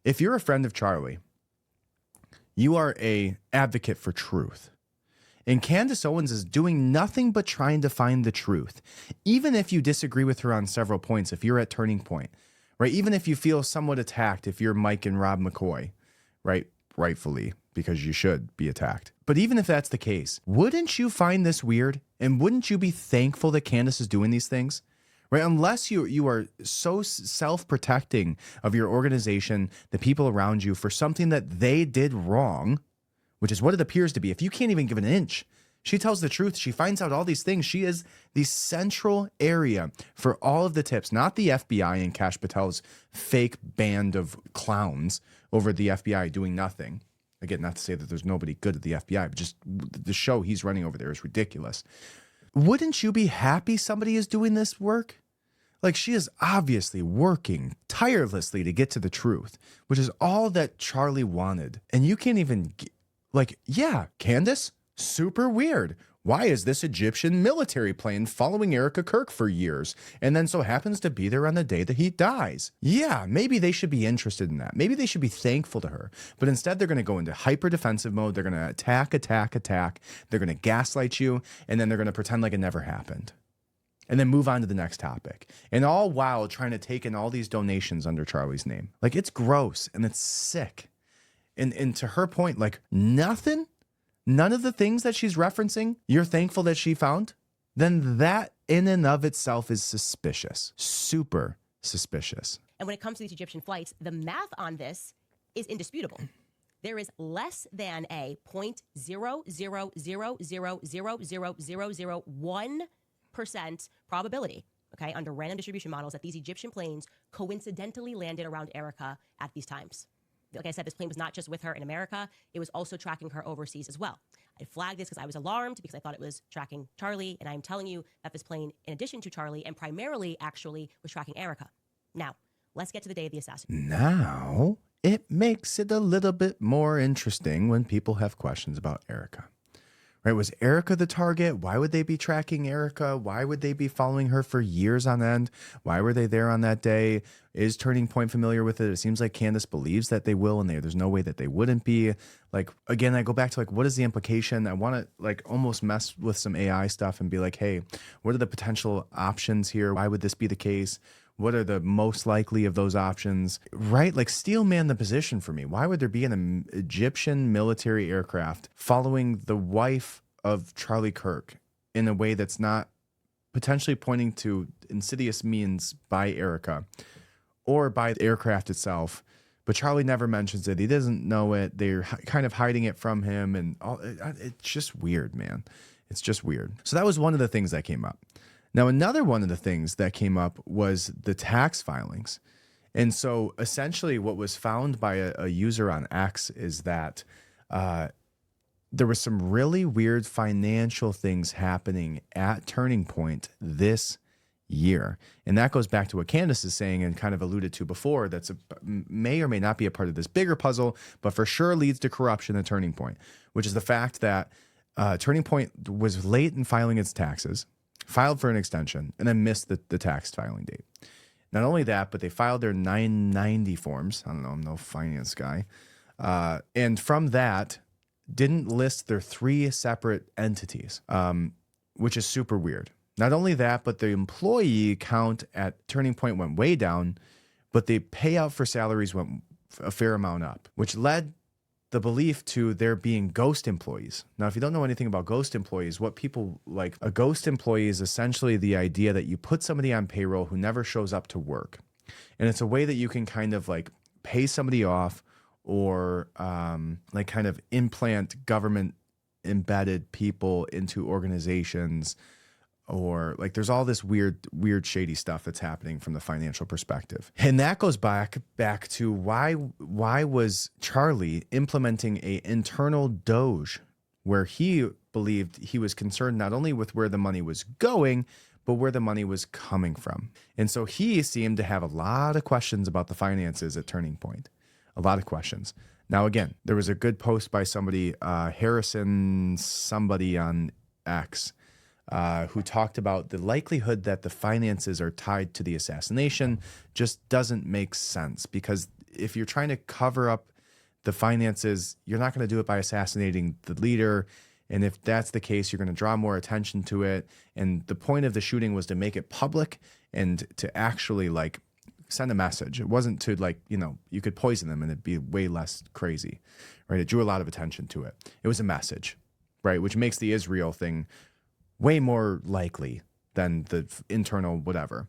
If you're a friend of Charlie, you are a advocate for truth. And Candace Owens is doing nothing but trying to find the truth. Even if you disagree with her on several points, if you're at turning point, right? Even if you feel somewhat attacked, if you're Mike and Rob McCoy, right? Rightfully, because you should be attacked. But even if that's the case, wouldn't you find this weird? And wouldn't you be thankful that Candace is doing these things? Right? Unless you are so self-protecting of your organization, the people around you, for something that they did wrong, which is what it appears to be. If you can't even give an inch, she tells the truth. She finds out all these things. She is the central area for all of the tips, not the FBI and Kash Patel's fake band of clowns over the FBI doing nothing. Again, not to say that there's nobody good at the FBI, but just the show he's running over there is ridiculous. Wouldn't you be happy somebody is doing this work? Like, she is obviously working tirelessly to get to the truth, which is all that Charlie wanted. And you can't even, yeah, Candace, super weird. Why is this Egyptian military plane following Erica Kirk for years and then so happens to be there on the day that he dies? Yeah, maybe they should be interested in that. Maybe they should be thankful to her. But instead, they're going to go into hyper defensive mode. They're going to attack. They're going to gaslight you. And then they're going to pretend like it never happened. And then move on to the next topic. And all while trying to take in all these donations under Charlie's name. Like, it's gross and it's sick. And to her point, like, nothing? None of the things that she's referencing, you're thankful that she found? Then that in and of itself is suspicious. Super suspicious. And when it comes to these Egyptian flights, the math on this is indisputable. There is less than a 0.000000001% probability, okay, under random distribution models, that these Egyptian planes coincidentally landed around Erica at these times. Like I said, this plane was not just with her in America. It was also tracking her overseas as well. I flagged this because I was alarmed because I thought it was tracking Charlie. And I'm telling you that this plane, in addition to Charlie, and primarily actually was tracking Erica. Now, let's get to the day of the assassination. Now, it makes it a little bit more interesting when people have questions about Erica. Right? Was Erica the target? Why would they be tracking Erica? Why would they be following her for years on end? Why were they there on that day? Is Turning Point familiar with it? It seems like Candace believes that they will, and there's no way that they wouldn't be. Like, again, I go back to, like, what is the implication? I want to, like, almost mess with some AI stuff and be like, hey, what are the potential options here? Why would this be the case? What are the most likely of those options? Right? Like, steel man the position for me. Why would there be an Egyptian military aircraft following the wife of Charlie Kirk in a way that's not potentially pointing to insidious means by Erica or by the aircraft itself? But Charlie never mentions it. He doesn't know it. They're kind of hiding it from him. And it's just weird, man. It's just weird. So that was one of the things that came up. Now, another one of the things that came up was the tax filings. And so essentially what was found by a user on X is that there was some really weird financial things happening at Turning Point this year. And that goes back to what Candace is saying and kind of alluded to before. That's may or may not be a part of this bigger puzzle, but for sure leads to corruption at Turning Point, which is the fact that Turning Point was late in filing its taxes, filed for an extension, and then missed the tax filing date. Not only that, but they filed their 990 forms. I don't know, I'm no finance guy. And from that, didn't list their 3 separate entities, which is super weird. Not only that, but the employee count at Turning Point went way down, but the payout for salaries went a fair amount up, which led the belief to there being ghost employees. Now, if you don't know anything about ghost employees, what people like, a ghost employee is essentially the idea that you put somebody on payroll who never shows up to work. And it's a way that you can kind of like pay somebody off or like kind of implant government embedded people into organizations, or like there's all this weird shady stuff that's happening from the financial perspective. And that goes back to why was Charlie implementing a internal Doge where he believed he was concerned not only with where the money was going, but where the money was coming from. And so he seemed to have a lot of questions about the finances at Turning Point. A lot of questions. Now, again, there was a good post by somebody, Harrison, somebody on X, who talked about the likelihood that the finances are tied to the assassination just doesn't make sense, because if you're trying to cover up the finances, you're not going to do it by assassinating the leader. And if that's the case, you're going to draw more attention to it. And the point of the shooting was to make it public and to actually like send a message. It wasn't to like, you know, you could poison them and it'd be way less crazy, right? It drew a lot of attention to it. It was a message, right? Which makes the Israel thing way more likely than the internal whatever.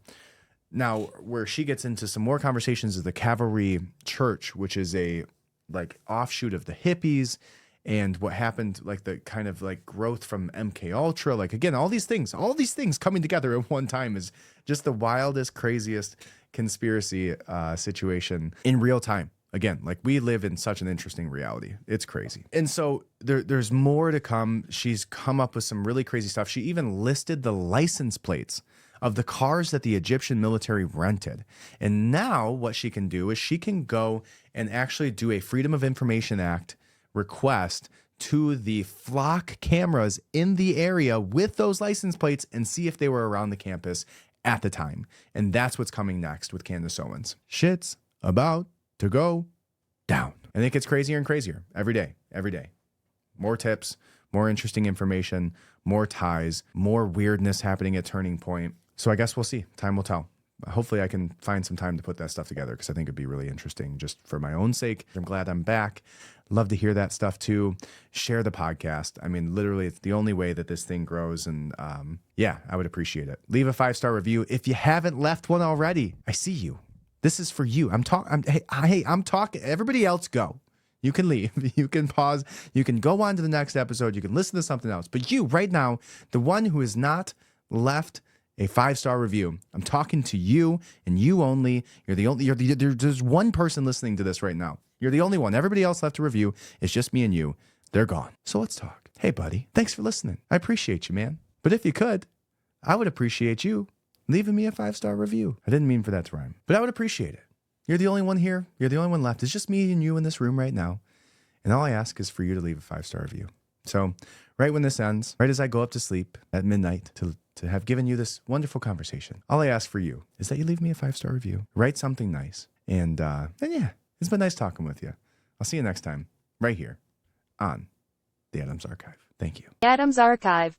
Now, where she gets into some more conversations is the Cavalry Church, which is a like offshoot of the hippies, and what happened, like the kind of like growth from MK Ultra. Like again, all these things coming together at one time is just the wildest, craziest conspiracy situation in real time. Again, like we live in such an interesting reality. It's crazy. And so there's more to come. She's come up with some really crazy stuff. She even listed the license plates of the cars that the Egyptian military rented. And now what she can do is she can go and actually do a Freedom of Information Act request to the flock cameras in the area with those license plates and see if they were around the campus at the time. And that's what's coming next with Candace Owens. Shit's about to go down. And it gets crazier and crazier every day, every day. More tips, more interesting information, more ties, more weirdness happening at Turning Point. So I guess we'll see. Time will tell. Hopefully I can find some time to put that stuff together because I think it'd be really interesting just for my own sake. I'm glad I'm back. Love to hear that stuff too. Share the podcast. I mean, literally, it's the only way that this thing grows. And yeah, I would appreciate it. Leave a 5-star review. If you haven't left one already, I see you. This is for you. I'm talking. Hey, I'm talking. Everybody else go. You can leave. You can pause. You can go on to the next episode. You can listen to something else. But you right now, the one who has not left a 5-star review, I'm talking to you and you only. You're the only. There's one person listening to this right now. You're the only one. Everybody else left a review. It's just me and you. They're gone. So let's talk. Hey, buddy. Thanks for listening. I appreciate you, man. But if you could, I would appreciate you leaving me a 5-star review. I didn't mean for that to rhyme, but I would appreciate it. You're the only one here. You're the only one left. It's just me and you in this room right now. And all I ask is for you to leave a 5-star review. So right when this ends, right as I go up to sleep at midnight to have given you this wonderful conversation, all I ask for you is that you leave me a 5-star review. Write something nice. And yeah, it's been nice talking with you. I'll see you next time right here on the Adams Archive. Thank you. Adams Archive.